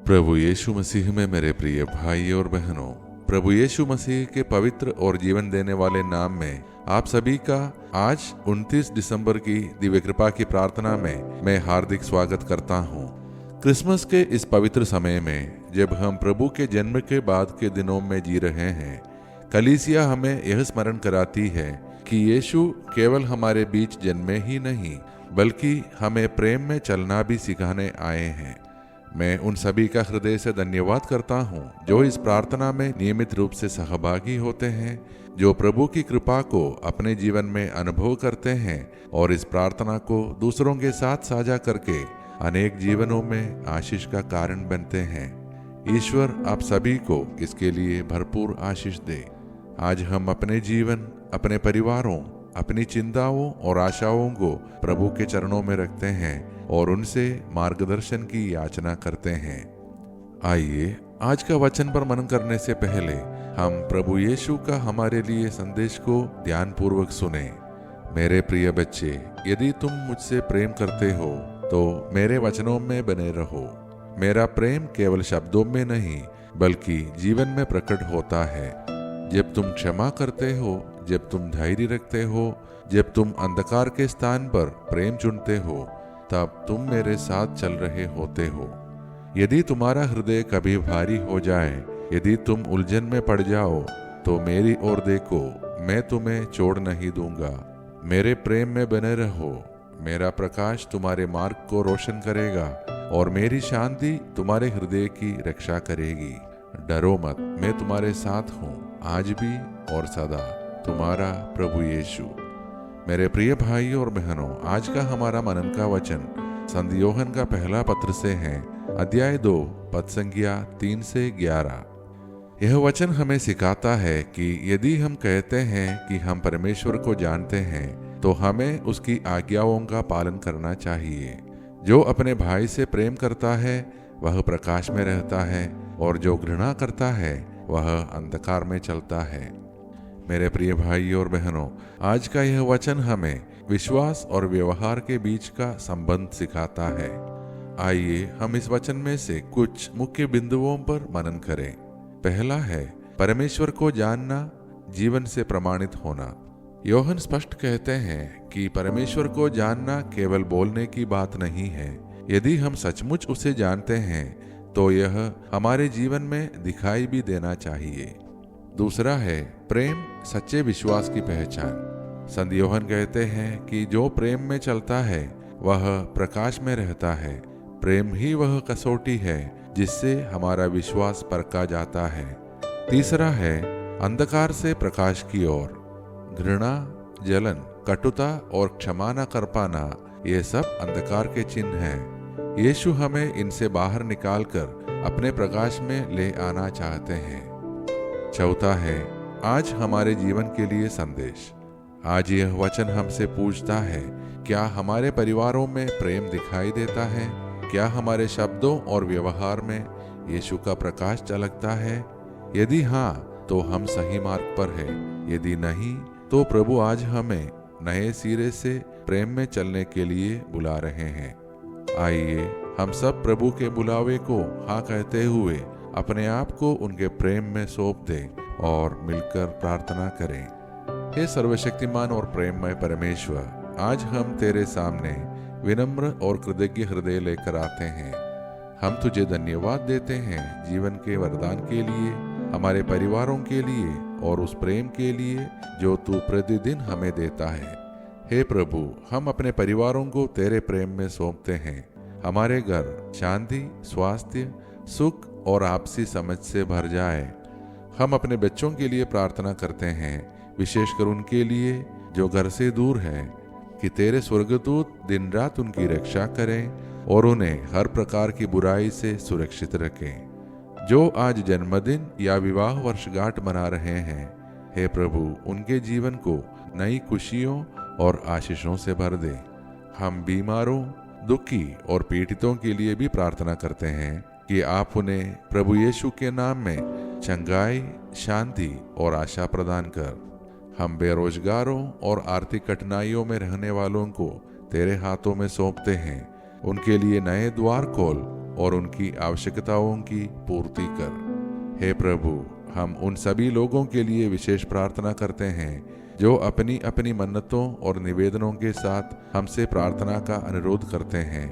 प्रभु यीशु मसीह में मेरे प्रिय भाई और बहनों, प्रभु यीशु मसीह के पवित्र और जीवन देने वाले नाम में आप सभी का आज 29 दिसंबर की दिव्य कृपा की प्रार्थना में मैं हार्दिक स्वागत करता हूँ। क्रिसमस के इस पवित्र समय में जब हम प्रभु के जन्म के बाद के दिनों में जी रहे हैं, कलीसिया हमें यह स्मरण कराती है कि यीशु केवल हमारे बीच जन्मे ही नहीं बल्कि हमें प्रेम में चलना भी सिखाने आए हैं। मैं उन सभी का हृदय से धन्यवाद करता हूँ जो इस प्रार्थना में नियमित रूप से सहभागी होते हैं, जो प्रभु की कृपा को अपने जीवन में अनुभव करते हैं और इस प्रार्थना को दूसरों के साथ साझा करके अनेक जीवनों में आशीष का कारण बनते हैं। ईश्वर आप सभी को इसके लिए भरपूर आशीष दे। आज हम अपने जीवन, अपने परिवारों, अपनी चिंताओं और आशाओं को प्रभु के चरणों में रखते हैं और उनसे मार्गदर्शन की याचना करते हैं। आइए आज का वचन पर मनन करने से पहले हम प्रभु यीशु का हमारे लिए संदेश को ध्यानपूर्वक सुने। मेरे प्रिय बच्चे, यदि तुम मुझसे प्रेम करते हो तो मेरे वचनों में बने रहो। मेरा प्रेम केवल शब्दों में नहीं बल्कि जीवन में प्रकट होता है। जब तुम क्षमा करते हो, जब तुम धैर्य रखते हो, जब तुम अंधकार के स्थान पर प्रेम चुनते हो, तब तुम मेरे साथ चल रहे होते हो। यदि तुम्हारा हृदय कभी भारी हो जाए, यदि तुम उलझन में पड़ जाओ, तो मेरी ओर देखो, मैं तुम्हें छोड़ नहीं दूंगा। मेरे प्रेम में बने रहो। मेरा प्रकाश तुम्हारे मार्ग को रोशन करेगा और मेरी शांति तुम्हारे हृदय की रक्षा करेगी। डरो मत, मैं तुम्हारे साथ हूँ, आज भी और सदा। तुम्हारा प्रभु यीशु। मेरे प्रिय भाई और बहनों, आज का हमारा मनन का वचन संत योहन का पहला पत्र से है, अध्याय 2 पद संख्या 3 से 11। यह वचन हमें सिखाता है कि यदि हम कहते हैं कि हम परमेश्वर को जानते हैं तो हमें उसकी आज्ञाओं का पालन करना चाहिए। जो अपने भाई से प्रेम करता है वह प्रकाश में रहता है और जो घृणा करता है वह अंधकार में चलता है। मेरे प्रिय भाई और बहनों, आज का यह वचन हमें विश्वास और व्यवहार के बीच का संबंध सिखाता है। आइए हम इस वचन में से कुछ मुख्य बिंदुओं पर मनन करें। पहला है परमेश्वर को जानना, जीवन से प्रमाणित होना। योहन स्पष्ट कहते हैं कि परमेश्वर को जानना केवल बोलने की बात नहीं है। यदि हम सचमुच उसे जानते हैं तो यह हमारे जीवन में दिखाई भी देना चाहिए। दूसरा है प्रेम, सच्चे विश्वास की पहचान। संत योहन कहते हैं कि जो प्रेम में चलता है वह प्रकाश में रहता है। प्रेम ही वह कसौटी है जिससे हमारा विश्वास परखा जाता है। तीसरा है अंधकार से प्रकाश की ओर। घृणा, जलन, कटुता और क्षमा न कर पाना, ये सब अंधकार के चिन्ह हैं। यीशु हमें इनसे बाहर निकालकर अपने प्रकाश में ले आना चाहते हैं। चौथा है आज हमारे जीवन के लिए संदेश। आज यह वचन हमसे पूछता है, क्या हमारे परिवारों में प्रेम दिखाई देता है? क्या हमारे शब्दों और व्यवहार में यीशु का प्रकाश झलकता है? यदि हाँ तो हम सही मार्ग पर हैं। यदि नहीं तो प्रभु आज हमें नए सिरे से प्रेम में चलने के लिए बुला रहे हैं। आइए हम सब प्रभु के बुलावे को हाँ कहते हुए अपने आप को उनके प्रेम में सौंप दें और मिलकर प्रार्थना करें। हे सर्वशक्तिमान और प्रेममय परमेश्वर, आज हम तेरे सामने विनम्र और कृतज्ञ हृदय लेकर आते हैं। हम तुझे धन्यवाद देते हैं जीवन के वरदान के लिए, हमारे परिवारों के लिए और उस प्रेम के लिए जो तू प्रतिदिन हमें देता है। हे प्रभु, हम अपने परिवारों को तेरे प्रेम में सौंपते हैं। हमारे घर शांति, स्वास्थ्य, सुख और आपसी समझ से भर जाए। हम अपने बच्चों के लिए प्रार्थना करते हैं, विशेषकर उनके लिए जो घर से दूर हैं, कि तेरे स्वर्गदूत दिन रात उनकी रक्षा करें और उन्हें हर प्रकार की बुराई से सुरक्षित रखें। जो आज जन्मदिन या विवाह वर्षगांठ मना रहे हैं, हे प्रभु, उनके जीवन को नई खुशियों और आशीषों से भर दे। हम बीमारों, दुखी और पीड़ितों के लिए भी प्रार्थना करते हैं कि आप उन्हें प्रभु यीशु के नाम में चंगाई, शांति और आशा प्रदान कर। हम बेरोजगारों और आर्थिक कठिनाइयों में रहने वालों को तेरे हाथों में सौंपते हैं। उनके लिए नए द्वार खोल और उनकी आवश्यकताओं की पूर्ति कर। हे प्रभु, हम उन सभी लोगों के लिए विशेष प्रार्थना करते हैं जो अपनी अपनी मन्नतों और निवेदनों के साथ हमसे प्रार्थना का अनुरोध करते हैं।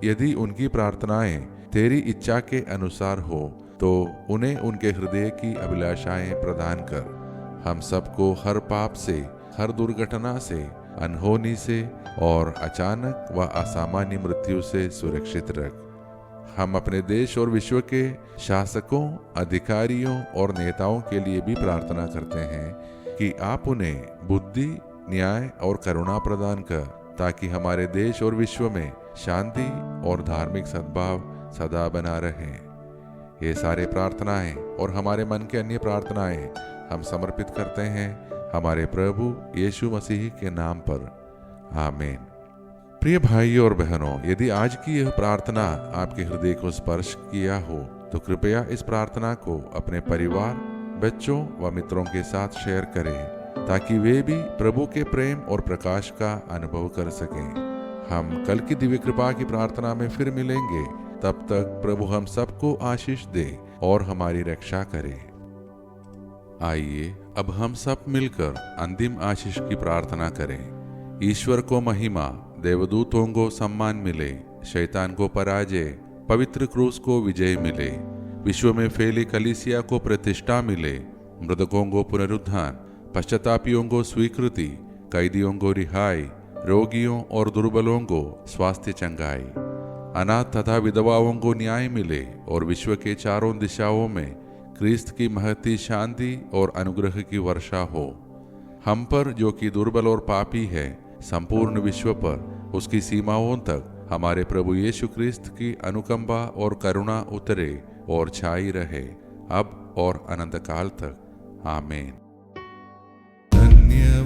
यदि उनकी प्रार्थनाएं तेरी इच्छा के अनुसार हो तो उन्हें उनके हृदय की अभिलाषाएं प्रदान कर। हम सबको हर पाप से, हर दुर्घटना से, अनहोनी से और अचानक व असामान्य मृत्यु से सुरक्षित रख। हम अपने देश और विश्व के शासकों, अधिकारियों और नेताओं के लिए भी प्रार्थना करते हैं कि आप उन्हें बुद्धि, न्याय और करुणा प्रदान कर, ताकि हमारे देश और विश्व में शांति और धार्मिक सद्भाव सदा बना रहे। ये सारे प्रार्थनाएं और हमारे मन के अन्य प्रार्थनाएं हम समर्पित करते हैं हमारे प्रभु यीशु मसीह के नाम पर। आमीन। प्रिय भाइयों और बहनों, यदि आज की यह प्रार्थना आपके हृदय को स्पर्श किया हो तो कृपया इस प्रार्थना को अपने परिवार, बच्चों व मित्रों के साथ शेयर करें, ताकि वे भी प्रभु के प्रेम और प्रकाश का अनुभव कर सकें। हम कल की दिव्य कृपा की प्रार्थना में फिर मिलेंगे। तब तक प्रभु हम सबको आशीष दे और हमारी रक्षा करे। आइए अब हम सब मिलकर अंतिम आशीष की प्रार्थना करें। ईश्वर को महिमा, देवदूतों को सम्मान मिले, शैतान को पराजय, पवित्र क्रूस को विजय मिले, विश्व में फैली कलीसिया को प्रतिष्ठा मिले, मृतकों को पुनरुत्थान, पश्चातापियों को स्वीकृति, कैदियों को रिहाई, रोगियों और दुर्बलों को स्वास्थ्य चंगाई, अनाथ तथा विधवाओं को न्याय मिले और विश्व के चारों दिशाओं में क्रिस्त की महती शांति और अनुग्रह की वर्षा हो। हम पर जो कि दुर्बल और पापी है, संपूर्ण विश्व पर उसकी सीमाओं तक हमारे प्रभु यीशु क्रिस्त की अनुकंपा और करुणा उतरे और छाई रहे, अब और अनंत काल तक। आमीन। धन्यवाद।